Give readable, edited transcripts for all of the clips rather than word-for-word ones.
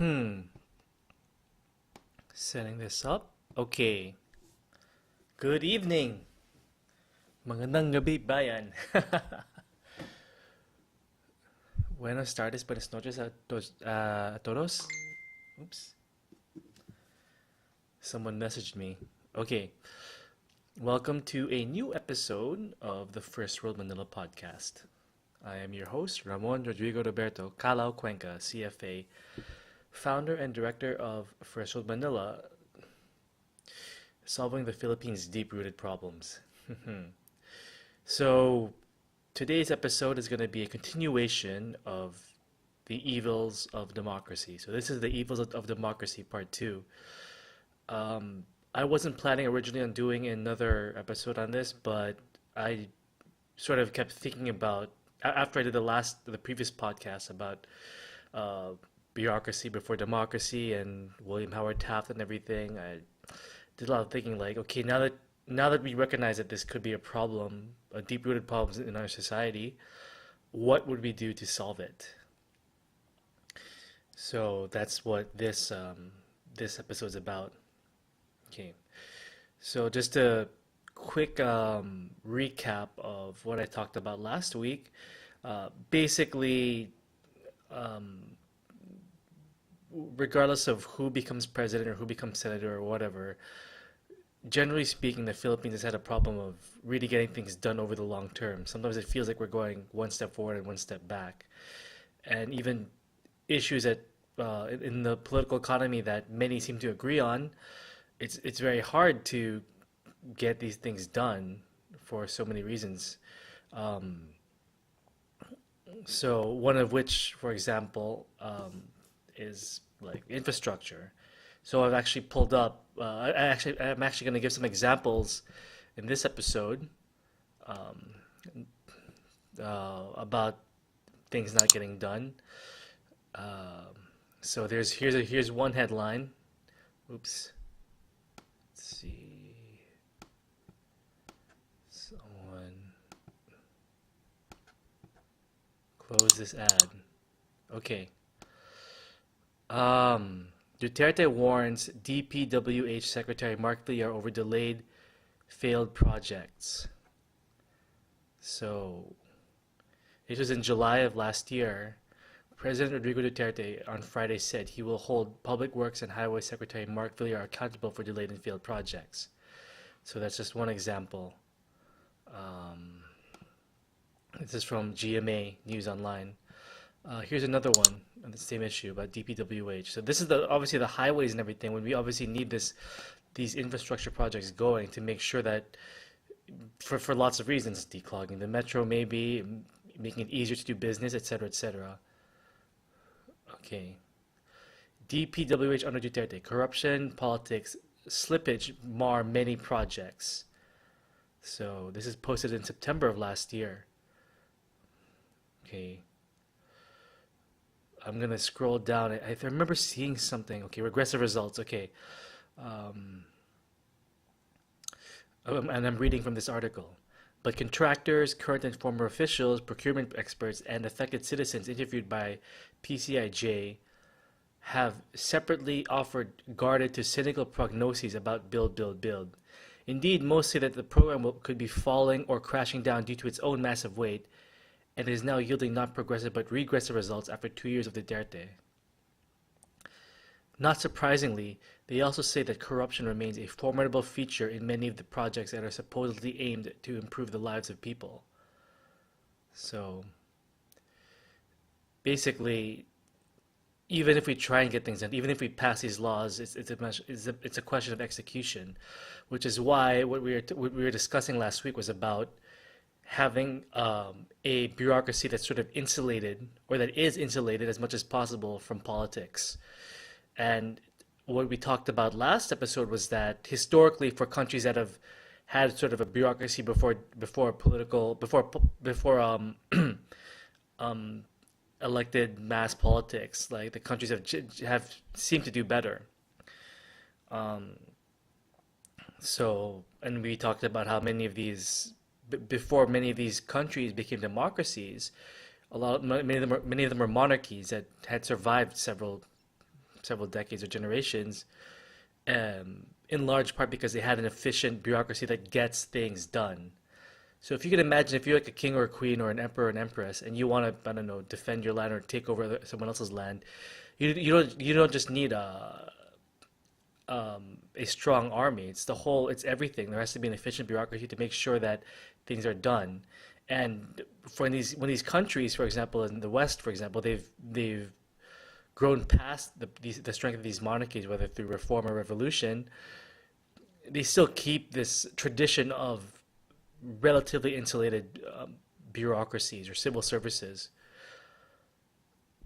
Hmm. Setting this up. Okay. Good evening. Magandang gabi, bayan. Buenas tardes, buenas noches a todos. Oops. Someone messaged me. Okay. Welcome to a new episode of the First World Manila podcast. I am your host, Ramon Rodrigo Roberto Calao Cuenca, CFA, founder and director of First World Manila, solving the Philippines' deep-rooted problems. So, today's episode is going to be a continuation of the evils of democracy. So, this is the evils of democracy part two. Um, I wasn't planning originally on doing another episode on this, but I sort of kept thinking about after I did the previous podcast about uh, bureaucracy before democracy and William Howard Taft and everything. I did a lot of thinking, like, okay, now that we recognize that this could be a problem, a deep-rooted problem in our society, what would we do to solve it? So that's what this episode's about. Okay, so just a quick recap of what I talked about last week. Basically, um, regardless of who becomes president or who becomes senator or whatever, generally speaking, the Philippines has had a problem of really getting things done over the long term. Sometimes it feels like we're going one step forward and one step back. And even issues that in the political economy that many seem to agree on, it's very hard to get these things done for so many reasons. Um, so one of which, for example, is like infrastructure. So I've actually pulled up. I'm actually going to give some examples in this episode um, about things not getting done. Um, so here's one headline. Oops. Let's see. Someone close this ad. Okay. Duterte warns DPWH Secretary Mark Villar over delayed failed projects. So, it was in July of last year. President Rodrigo Duterte on Friday said he will hold Public Works and Highway Secretary Mark Villar accountable for delayed and failed projects. So that's just one example. Um, this is from GMA News Online. Here's another one on the same issue about DPWH. So this is obviously the highways and everything. When we obviously need these infrastructure projects going to make sure that for lots of reasons, declogging the metro maybe, making it easier to do business, etc., etc. Okay. DPWH under Duterte. Corruption, politics, slippage mar many projects. So this is posted in September of last year. Okay. I'm gonna scroll down. I remember seeing something. Okay, regressive results. Okay, um, and I'm reading from this article. But contractors, current and former officials, procurement experts, and affected citizens interviewed by PCIJ have separately offered guarded to cynical prognoses about build, build, build. Indeed, most say that the program could be falling or crashing down due to its own massive weight, and is now yielding not progressive but regressive results after 2 years of Duterte. Not surprisingly, they also say that corruption remains a formidable feature in many of the projects that are supposedly aimed to improve the lives of people. So, basically, even if we try and get things done, even if we pass these laws, it's a question of execution, which is why what we were discussing last week was about having a bureaucracy that's sort of insulated, or that is insulated as much as possible from politics. And what we talked about last episode was that historically, for countries that have had sort of a bureaucracy before political before um, elected mass politics, like the countries have seemed to do better. Um, and we talked about how before many of these countries became democracies, many of them were monarchies that had survived several several decades or generations, in large part because they had an efficient bureaucracy that gets things done. So if you can imagine, if you're like a king or a queen or an emperor or an empress, and you want to, I don't know, defend your land or take over someone else's land, you don't just need a strong army. It's the whole, it's everything. There has to be an efficient bureaucracy to make sure that things are done. And for these countries, for example, in the West, for example, they've grown past the strength of these monarchies, whether through reform or revolution. They still keep this tradition of relatively insulated bureaucracies or civil services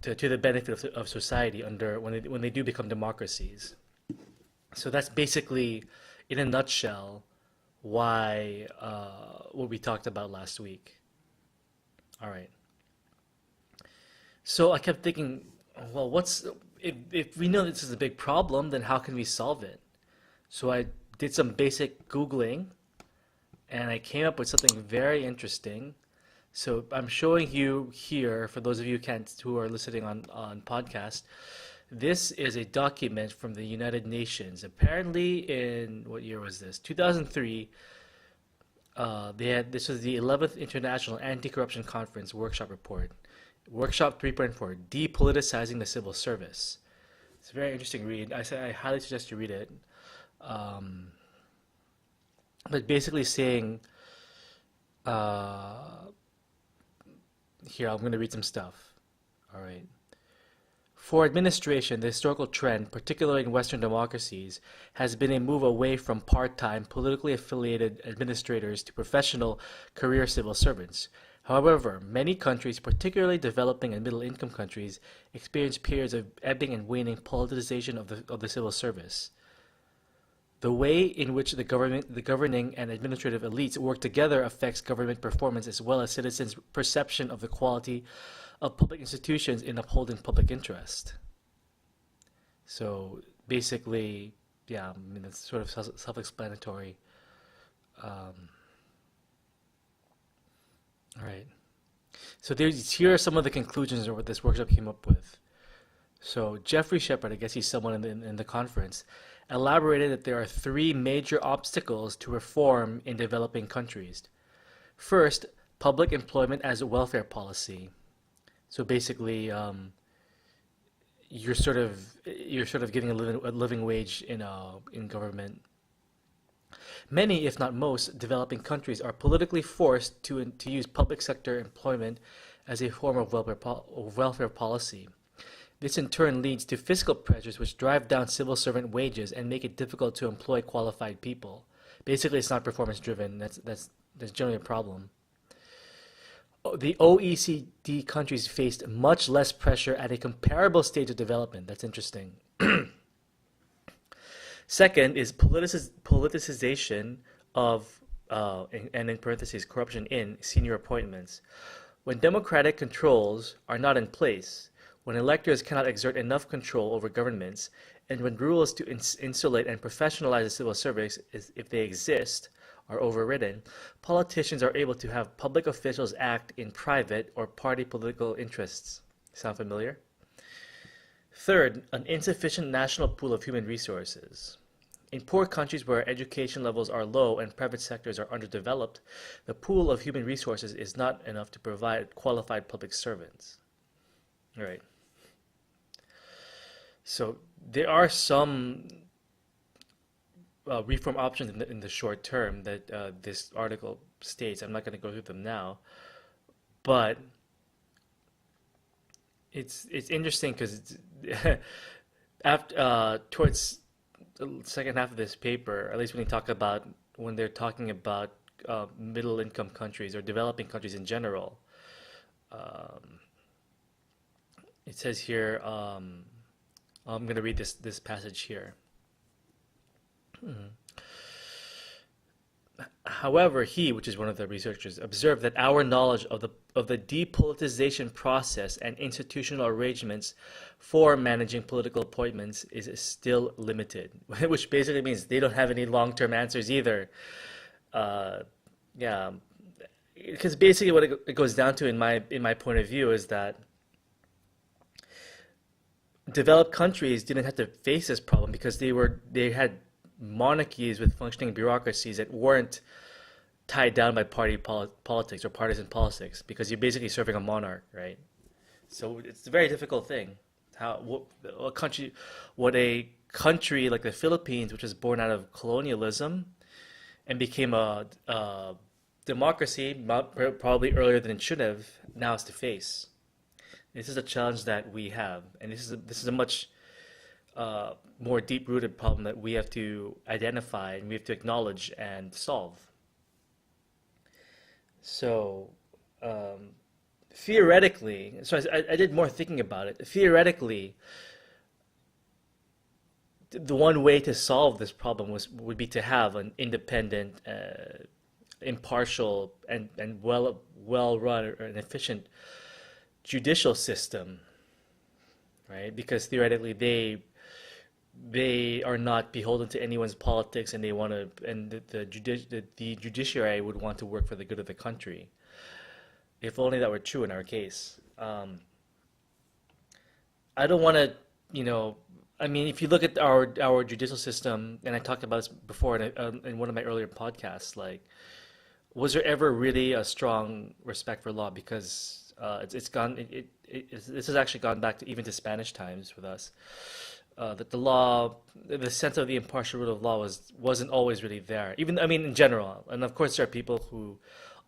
to the benefit of society under when they do become democracies. So that's basically, in a nutshell, why what we talked about last week. All right. So I kept thinking, well, if we know this is a big problem, then how can we solve it? So I did some basic Googling, and I came up with something very interesting. So I'm showing you here, for those of you who are listening on podcast, this is a document from the United Nations. Apparently, in what year was this? 2003. This was the 11th International Anti-Corruption Conference Workshop Report, Workshop 3.4, Depoliticizing the Civil Service. It's a very interesting read. I highly suggest you read it. But basically saying, here, I'm going to read some stuff. All right. For administration, the historical trend, particularly in Western democracies, has been a move away from part-time, politically affiliated administrators to professional career civil servants. However, many countries, particularly developing and middle-income countries, experience periods of ebbing and waning politicization of the civil service. The way in which the governing and administrative elites work together affects government performance as well as citizens' perception of the quality of public institutions in upholding public interest. So basically, yeah, I mean, that's sort of self-explanatory. All right. So here are some of the conclusions of what this workshop came up with. So Jeffrey Shepard, I guess he's someone in the conference, elaborated that there are three major obstacles to reform in developing countries. First, public employment as a welfare policy. So basically, you're sort of getting a living wage in government. Many, if not most, developing countries are politically forced to use public sector employment as a form of welfare policy. This in turn leads to fiscal pressures which drive down civil servant wages and make it difficult to employ qualified people. Basically, it's not performance driven. That's generally a problem. The OECD countries faced much less pressure at a comparable stage of development. That's interesting. Second is politicization of, and in parentheses, corruption in senior appointments. When democratic controls are not in place, when electors cannot exert enough control over governments, and when rules to insulate and professionalize the civil service, if they exist, are overridden, politicians are able to have public officials act in private or party political interests. Sound familiar? Third, an insufficient national pool of human resources. In poor countries where education levels are low and private sectors are underdeveloped, the pool of human resources is not enough to provide qualified public servants. All right. So there are some reform options in the short term that this article states. I'm not going to go through them now, but it's interesting because after towards the second half of this paper, at least when they're talking about middle income countries or developing countries in general, it says here. I'm going to read this passage here. However, he, which is one of the researchers, observed that our knowledge of the depolitization process and institutional arrangements for managing political appointments is still limited, which basically means they don't have any long-term answers either. Yeah, because basically what it goes down to, in my point of view, is that developed countries didn't have to face this problem because they had monarchies with functioning bureaucracies that weren't tied down by politics or partisan politics because you're basically serving a monarch, right? So it's a very difficult thing. How what a country like the Philippines, which was born out of colonialism and became a democracy probably earlier than it should have, now has to face. This is a challenge that we have, and this is a much more deep-rooted problem that we have to identify and we have to acknowledge and solve. So, um, theoretically, I did more thinking about it. Theoretically, the one way to solve this problem would be to have an independent, impartial, and well run or an efficient judicial system, right? Because theoretically, they are not beholden to anyone's politics, and they want to, and the judiciary would want to work for the good of the country. If only that were true in our case. I don't want to, you know, I mean, if you look at our judicial system, and I talked about this before in one of my earlier podcasts, like, was there ever really a strong respect for law? Because it's gone, this has actually gone back to even to Spanish times with us. That the law, the sense of the impartial rule of law wasn't always really there. Even, I mean, in general, and of course there are people who,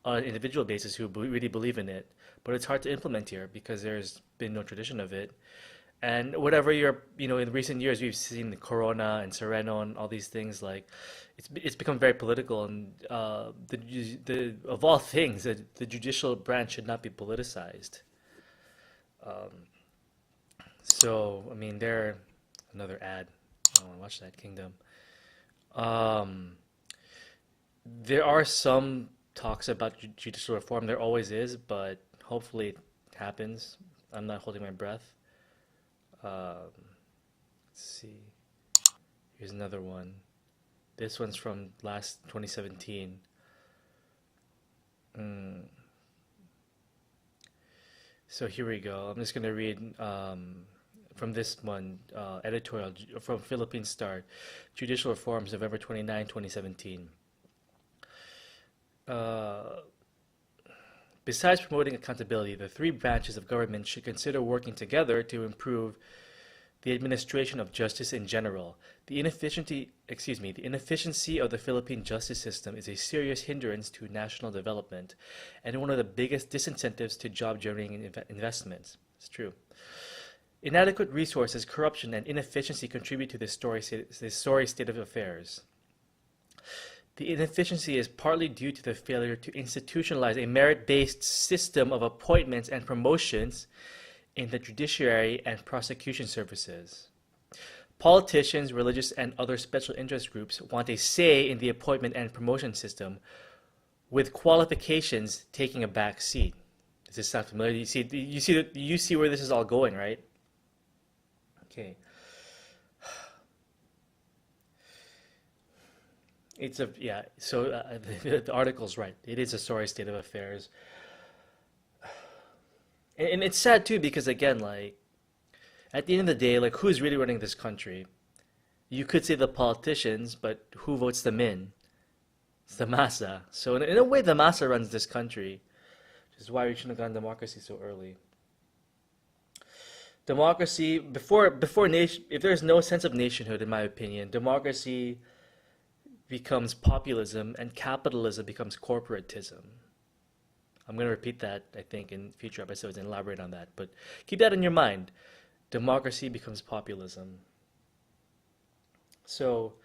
on an individual basis, who really believe in it, but it's hard to implement here because there's been no tradition of it. And whatever you know, in recent years we've seen the Corona and Sereno and all these things like, it's become very political, and the of all things, the judicial branch should not be politicized. Um, so I mean, another ad. I don't want to watch that Kingdom. Um, there are some talks about judicial reform. There always is, but hopefully it happens. I'm not holding my breath. Um, let's see. Here's another one. This one's from last 2017. Mm. So here we go. I'm just going to read from this one editorial from Philippine Star, Judicial Reforms, November 29, 2017. Uh, Besides promoting accountability, the three branches of government should consider working together to improve the administration of justice in general. The inefficiency of the Philippine justice system is a serious hindrance to national development and one of the biggest disincentives to job-generating investments. It's true. Inadequate resources, corruption, and inefficiency contribute to this sorry state of affairs. The inefficiency is partly due to the failure to institutionalize a merit-based system of appointments and promotions in the judiciary and prosecution services. Politicians, religious, and other special interest groups want a say in the appointment and promotion system, with qualifications taking a back seat. Does this sound familiar? You see where this is all going, right? Okay. The article's right. It is a sorry state of affairs. And it's sad too because again, like, at the end of the day, like, who's really running this country? You could say the politicians, but who votes them in? It's the masa. So in a way, the masa runs this country, which is why we shouldn't have gone democracy so early. Democracy before nation. If there's no sense of nationhood, in my opinion, democracy becomes populism and capitalism becomes corporatism. I'm going to repeat that, I think, in future episodes and elaborate on that. But keep that in your mind. Democracy becomes populism. So,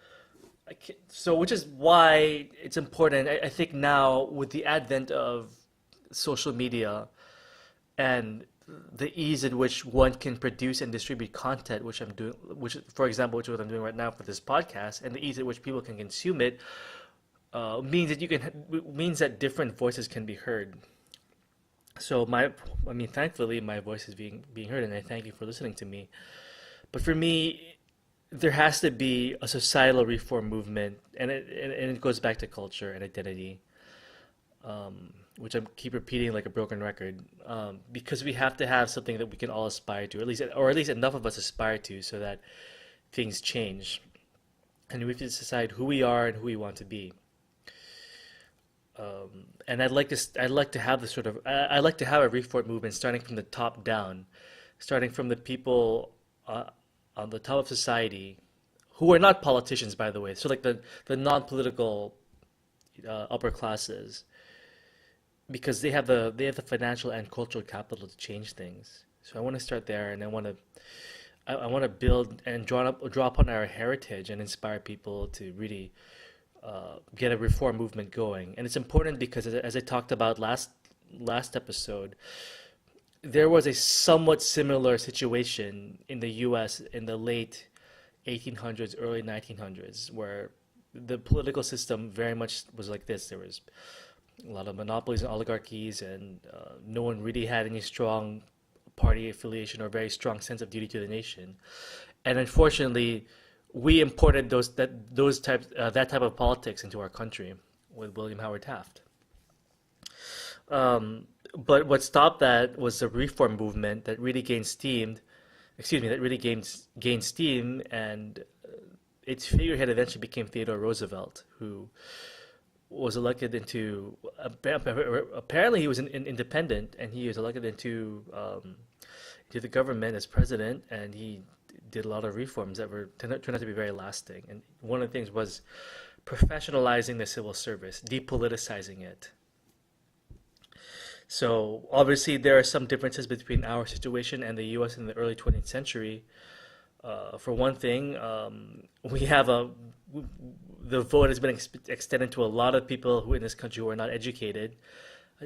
which is why it's important. I think now, with the advent of social media and the ease in which one can produce and distribute content, which I'm doing, for example, which is what I'm doing right now for this podcast, and the ease at which people can consume it, means that different voices can be heard. So thankfully, my voice is being heard, and I thank you for listening to me. But for me, there has to be a societal reform movement, and it goes back to culture and identity. which I keep repeating like a broken record, because we have to have something that we can all aspire to, or at least enough of us aspire to, so that things change, and we have to decide who we are and who we want to be. And I'd like to have this sort of, I'd like to have a reform movement starting from the top down, starting from the people on the top of society, who are not politicians, by the way. So like the non-political upper classes, because they have the financial and cultural capital to change things. So I want to start there, and I want to build and draw upon our heritage and inspire people to really get a reform movement going. And it's important because, as I talked about last episode, there was a somewhat similar situation in the U.S. in the late 1800s, early 1900s, where the political system very much was like this. There was a lot of monopolies and oligarchies, and no one really had any strong party affiliation or very strong sense of duty to the nation. And unfortunately, we imported that type of politics into our country with William Howard Taft. But what stopped that was the reform movement that really gained steam. Excuse me, that really gained steam, and its figurehead eventually became Theodore Roosevelt, who was elected into. Apparently, he was an independent, and he was elected into the government as president, and he did a lot of reforms that turned out to be very lasting. And one of the things was professionalizing the civil service, depoliticizing it. So obviously there are some differences between our situation and the U.S. in the early 20th century. For one thing, we have the vote has been extended to a lot of people who in this country who are not educated.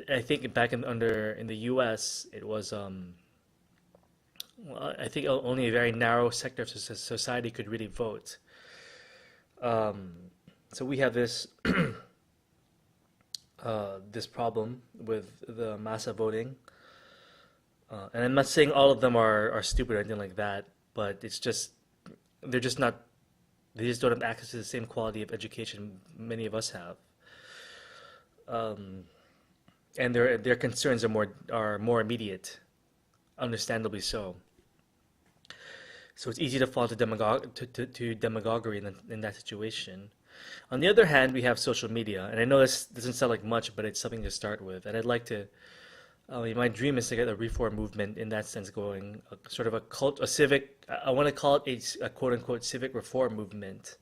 I think back in the U.S. it was well, I think only a very narrow sector of society could really vote. Um, so we have this this problem with the massa voting, and I'm not saying all of them are stupid or anything like that, but it's just they're just not they just don't have access to the same quality of education many of us have, um, and their concerns are more immediate, understandably so. So it's easy to fall to demagoguery in that situation. On the other hand, we have social media, and I know this doesn't sound like much, but it's something to start with. And I'd like to, I mean, my dream is to get a reform movement in that sense going, sort of a cult, a civic. I want to call it a quote unquote civic reform movement,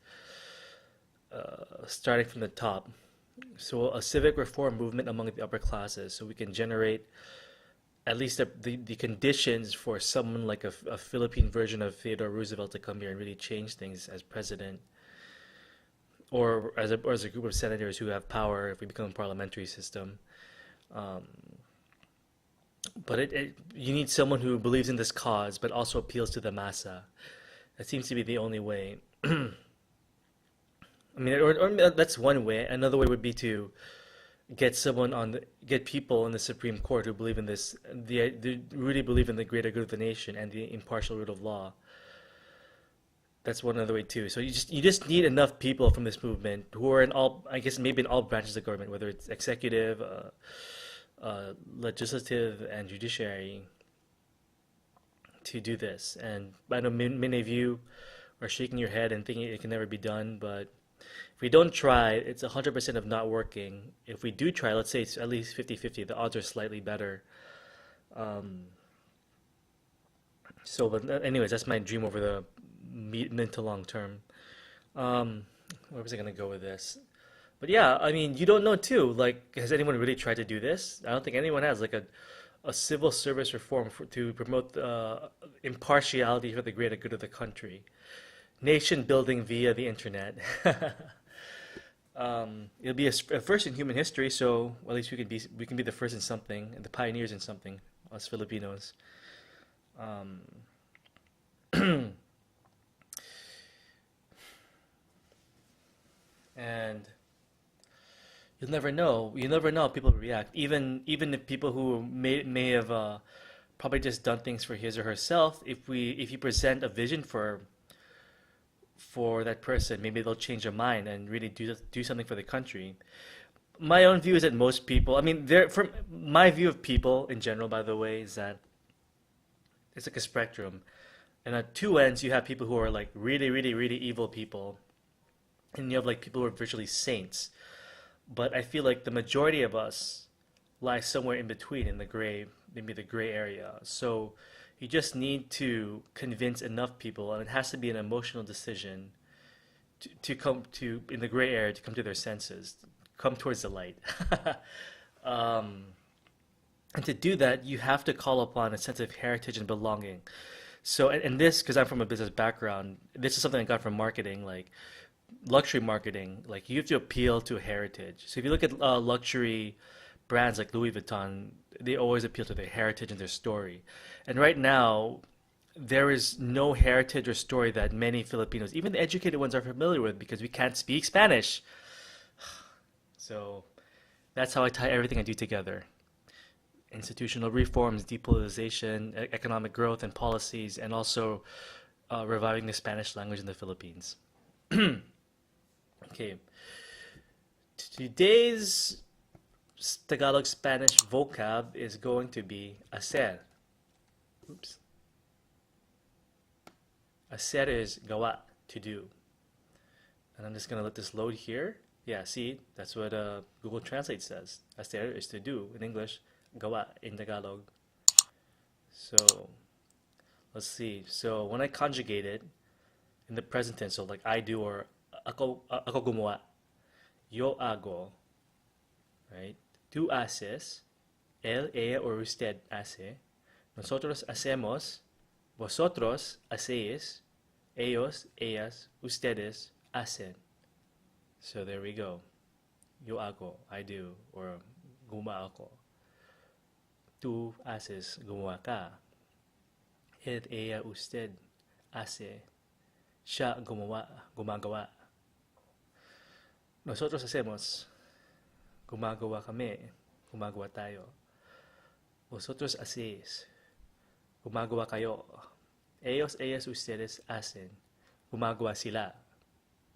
starting from the top. So a civic reform movement among the upper classes, so we can generate at least the conditions for someone like a Philippine version of Theodore Roosevelt to come here and really change things as president, or as a group of senators who have power if we become a parliamentary system. Um, but you need someone who believes in this cause, but also appeals to the massa. That seems to be the only way. I mean, or that's one way. Another way would be to get people in the Supreme Court who believe in this, they really believe in the greater good of the nation and the impartial rule of law. That's one other way too. So you just need enough people from this movement who are in all, I guess maybe in all branches of government, whether it's executive, legislative, and judiciary, to do this. And I know many of you are shaking your head and thinking it can never be done, but if we don't try, it's 100% of not working. If we do try, let's say it's at least 50-50, the odds are slightly better. Um, but anyways, that's my dream over the mid to long term. Um, where was I gonna go with this? But yeah, I mean, you don't know too. Like, has anyone really tried to do this? I don't think anyone has. Like a civil service reform to promote impartiality for the greater good of the country. Nation building via the internet. It'll be a first in human history, so at least we can be the first in something and the pioneers in something, us Filipinos. Um, and you'll never know. You never know how people react. Even if people who may have probably just done things for his or herself, if you present a vision for that person, maybe they'll change their mind and really do something for the country. My own view is that most people, I mean, there from my view of people in general, by the way, is that it's like a spectrum. And at two ends, you have people who are like really, really, really evil people, and you have like people who are virtually saints. But I feel like the majority of us lie somewhere in between in the gray, maybe the gray area. So you just need to convince enough people, and it has to be an emotional decision to come to in the gray area to come to their senses, come towards the light. um, and to do that, you have to call upon a sense of heritage and belonging. So, and this, because I'm from a business background, this is something I got from marketing, like luxury marketing. Like you have to appeal to heritage. So if you look at luxury brands like Louis Vuitton, they always appeal to their heritage and their story. And right now, there is no heritage or story that many Filipinos, even the educated ones, are familiar with because we can't speak Spanish. So that's how I tie everything I do together. Institutional reforms, depolitization, economic growth and policies, and also reviving the Spanish language in the Philippines. Okay, today's Tagalog Spanish vocab is going to be hacer. Oops. Hacer is gawa, to do. And I'm just going to let this load here. Yeah, see, that's what Google Translate says. Hacer is to do in English, gawa in Tagalog. So let's see. So when I conjugate it in the present tense, so like I do or ako gumawa, yo hago, right? Tú haces, él, ella, or usted hace. Nosotros hacemos, vosotros hacéis, ellos, ellas, ustedes hacen. So there we go. Yo hago, I do, or gumawa ako. Tú haces, gumawa ka. Él, ella, usted hace. Siya gumawa, gumagawa. Nosotros hacemos, gumagawa kami, gumagawa tayo. Vosotros hacéis, gumagawa kayo. Ellos, ellas, ustedes hacen, gumagawa sila.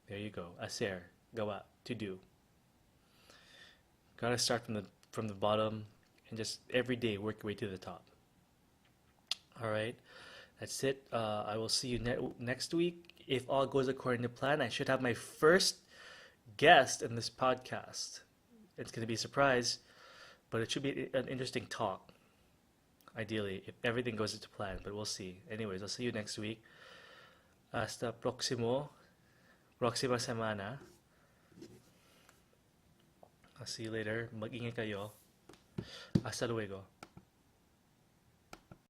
There you go. Hacer, gawa, to do. Gotta start from the bottom and just every day work your way to the top. All right, that's it. I will see you next week. If all goes according to plan, I should have my first guest in this podcast. It's going to be a surprise, but it should be an interesting talk, ideally, if everything goes into plan, but we'll see. Anyways, I'll see you next week. Hasta próxima semana. I'll see you later. Mag-ingat kayo. Hasta luego.